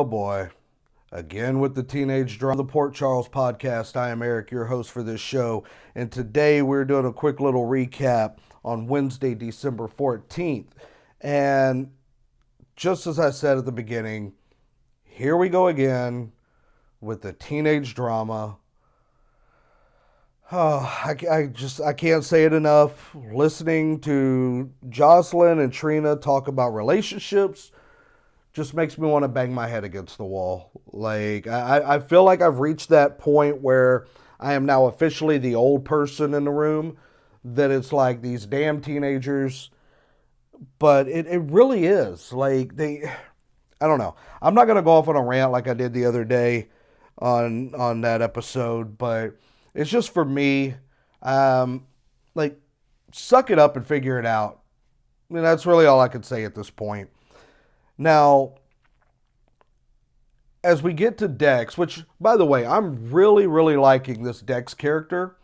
boy. Again with the Teenage Drama, the Port Charles podcast. I am Eric, your host for this show. And today we're doing a quick little recap on Wednesday, December 14th. And just as I said at the beginning, here we go again with the teenage drama. Oh, I can't say it enough. Listening to Jocelyn and Trina talk about relationships just makes me want to bang my head against the wall. Like, I feel like I've reached that point where I am now officially the old person in the room, that it's like these damn teenagers. But it really is. Like, I don't know. I'm not going to go off on a rant like I did the other day on that episode, but it's just for me, like, suck it up and figure it out. I mean, that's really all I can say at this point. Now, as we get to Dex, which, by the way, I'm really, really liking this Dex character.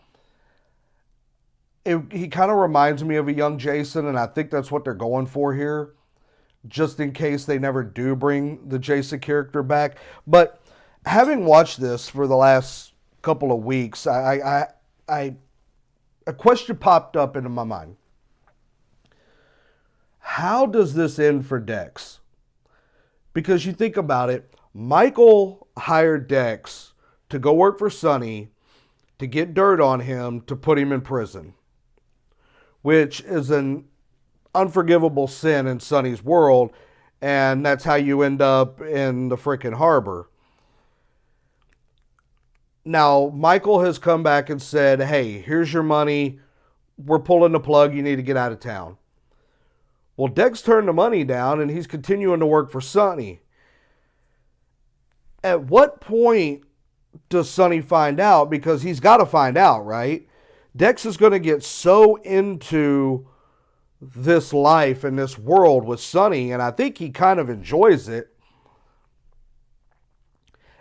He kind of reminds me of a young Jason, and I think that's what they're going for here, just in case they never do bring the Jason character back. But having watched this for the last couple of weeks, a question popped up into my mind. How does this end for Dex? Because you think about it, Michael hired Dex to go work for Sonny, to get dirt on him, to put him in prison, which is an unforgivable sin in Sonny's world, and that's how you end up in the frickin' harbor. Now, Michael has come back and said, hey, here's your money, we're pulling the plug, you need to get out of town. Well, Dex turned the money down, and he's continuing to work for Sonny. At what point does Sonny find out? Because he's got to find out, right? Dex is going to get so into this life and this world with Sonny, and I think he kind of enjoys it.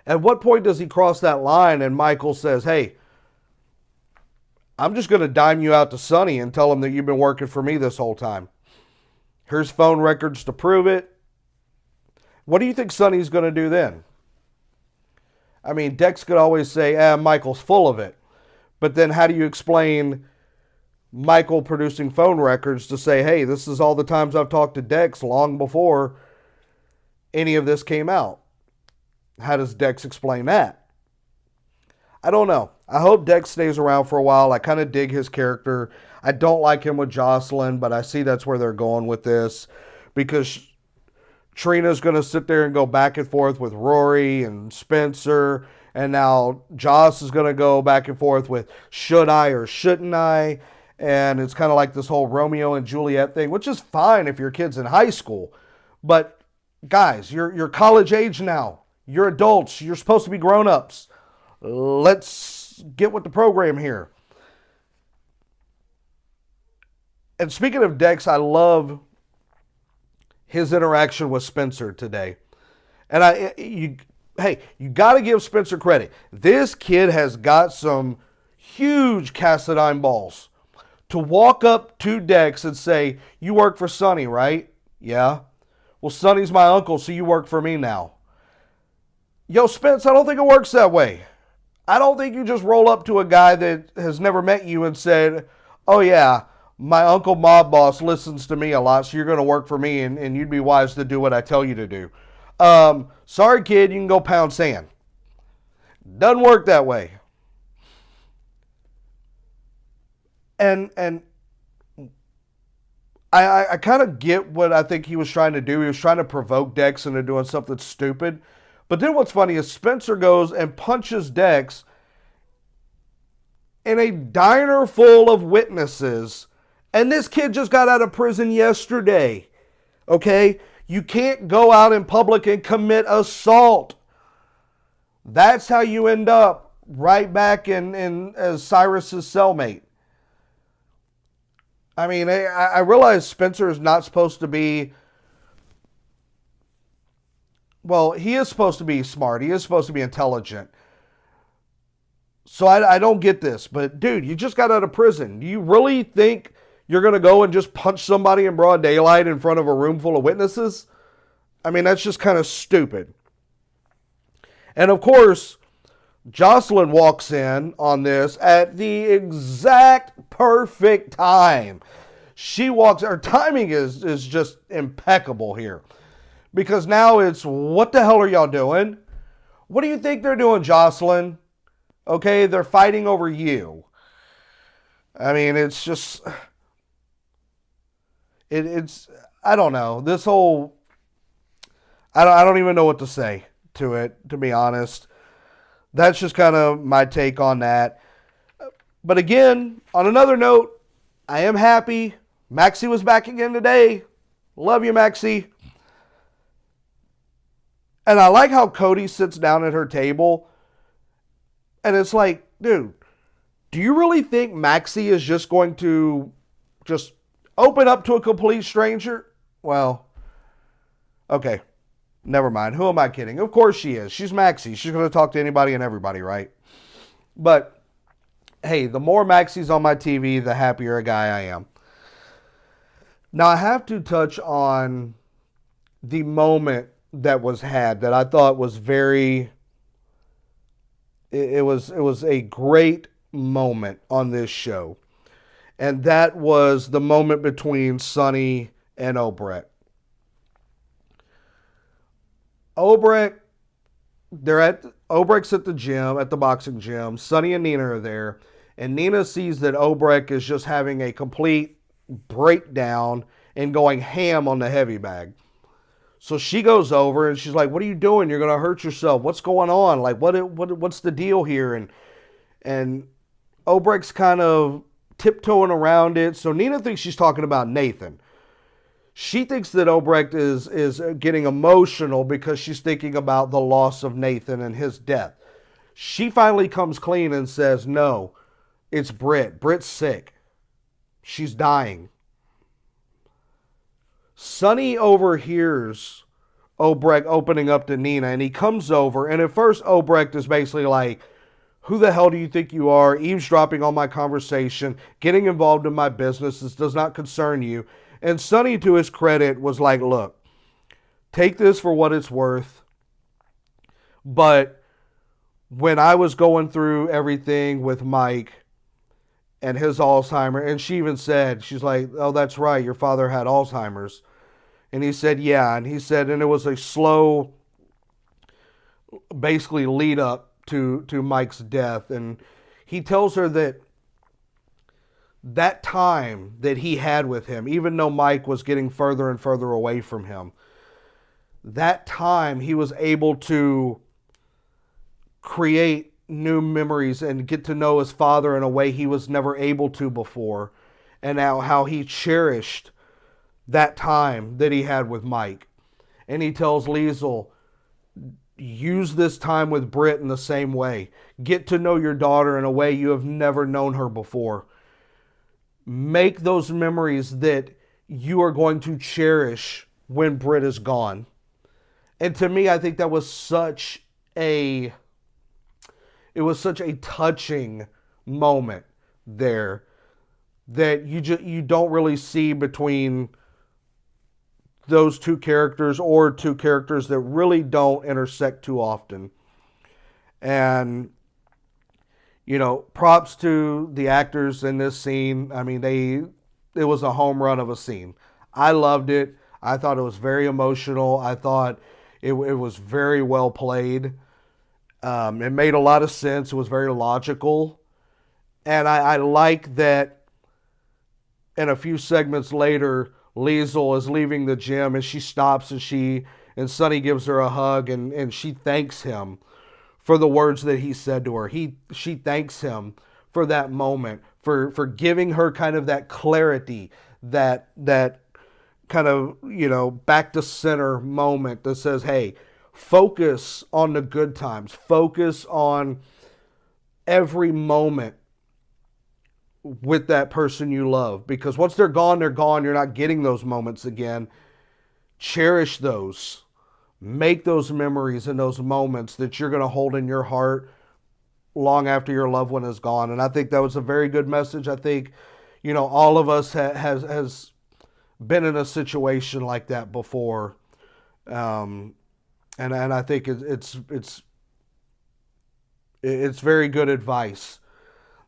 At what point does he cross that line and Michael says, hey, I'm just going to dime you out to Sonny and tell him that you've been working for me this whole time. Here's phone records to prove it. What do you think Sonny's going to do then? I mean, Dex could always say, Michael's full of it. But then how do you explain Michael producing phone records to say, hey, this is all the times I've talked to Dex long before any of this came out? How does Dex explain that? I don't know. I hope Dex stays around for a while. I kind of dig his character. I don't like him with Jocelyn, but I see that's where they're going with this, because Trina's going to sit there and go back and forth with Rory and Spencer, and now Joss is going to go back and forth with should I or shouldn't I, and it's kind of like this whole Romeo and Juliet thing, which is fine if your kid's in high school, but guys, you're college age now. You're adults. You're supposed to be grown-ups. Let's get with the program here. And speaking of Dex, I love his interaction with Spencer today. And you got to give Spencer credit. This kid has got some huge Cassadine balls to walk up to Dex and say, you work for Sonny, right? Yeah. Well, Sonny's my uncle, so you work for me now. Yo, Spence, I don't think it works that way. I don't think you just roll up to a guy that has never met you and said, oh yeah, my uncle mob boss listens to me a lot, so you're going to work for me, and you'd be wise to do what I tell you to do. Sorry, kid, you can go pound sand. Doesn't work that way. And I kind of get what I think he was trying to do. He was trying to provoke Dex into doing something stupid. But then what's funny is Spencer goes and punches Dex in a diner full of witnesses. And this kid just got out of prison yesterday. Okay? You can't go out in public and commit assault. That's how you end up right back in as Cyrus's cellmate. I mean, I realize Spencer is not supposed to be... Well, he is supposed to be smart. He is supposed to be intelligent. So I don't get this. But, dude, you just got out of prison. Do you really think you're going to go and just punch somebody in broad daylight in front of a room full of witnesses? I mean, that's just kind of stupid. And of course, Jocelyn walks in on this at the exact perfect time. She walks, her timing is just impeccable here. Because now it's, what the hell are y'all doing? What do you think they're doing, Jocelyn? Okay, they're fighting over you. I mean, it's just, it's, I don't know. This whole, I don't even know what to say to it, to be honest. That's just kind of my take on that. But again, on another note, I am happy. Maxie was back again today. Love you, Maxie. And I like how Cody sits down at her table. And it's like, dude, do you really think Maxie is just going to just open up to a complete stranger? Well, okay. Never mind. Who am I kidding? Of course she is. She's Maxie. She's going to talk to anybody and everybody, right? But, hey, the more Maxie's on my TV, the happier a guy I am. Now, I have to touch on the moment that was had that I thought was very... It was a great moment on this show. And that was the moment between Sonny and Obrecht. Obrecht's at the gym, at the boxing gym. Sonny and Nina are there. And Nina sees that Obrecht is just having a complete breakdown and going ham on the heavy bag. So she goes over and she's like, "What are you doing? You're going to hurt yourself. What's going on? Like, what's the deal here?" And Obrecht's kind of tiptoeing around it. So Nina thinks she's talking about Nathan. She thinks that Obrecht is getting emotional because she's thinking about the loss of Nathan and his death. She finally comes clean and says, "No, it's Britt. Britt's sick. She's dying." Sonny overhears Obrecht opening up to Nina, and he comes over, and at first Obrecht is basically like, "Who the hell do you think you are? Eavesdropping on my conversation, getting involved in my business. This does not concern you." And Sonny, to his credit, was like, "Look, take this for what it's worth. But when I was going through everything with Mike and his Alzheimer's," and she even said, she's like, "Oh, that's right, your father had Alzheimer's." And he said, "Yeah." And he said, and it was a slow, basically lead up to Mike's death. And he tells her that time that he had with him, even though Mike was getting further and further away from him, that time he was able to create new memories and get to know his father in a way he was never able to before. And now how he cherished that time that he had with Mike. And he tells Liesl, use this time with Britt in the same way. Get to know your daughter in a way you have never known her before. Make those memories that you are going to cherish when Britt is gone. And to me, I think that was such a touching moment there that you don't really see between those two characters, or two characters that really don't intersect too often. And, you know, props to the actors in this scene. I mean, it was a home run of a scene. I loved it. I thought it was very emotional. I thought it was very well played. It made a lot of sense. It was very logical. And I like that in a few segments later, Liesl is leaving the gym and she stops and Sonny gives her a hug and she thanks him for the words that he said to her. She thanks him for that moment, for giving her kind of that clarity, that kind of, you know, back to center moment that says, hey, focus on the good times. Focus on every moment with that person you love. Because once they're gone, they're gone. You're not getting those moments again. Cherish those. Make those memories and those moments that you're going to hold in your heart long after your loved one is gone. And I think that was a very good message. I think, you know, all of us has been in a situation like that before. And I think it's It's very good advice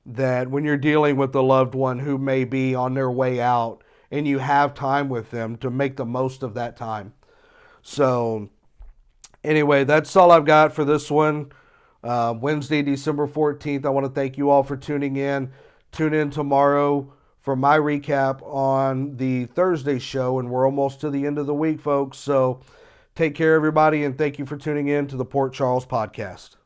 that when you're dealing with a loved one who may be on their way out and you have time with them, to make the most of that time. So, anyway, that's all I've got for this one. Wednesday, December 14th. I want to thank you all for tuning in. Tune in tomorrow for my recap on the Thursday show, and we're almost to the end of the week, folks. So take care, everybody, and thank you for tuning in to the Port Charles Podcast.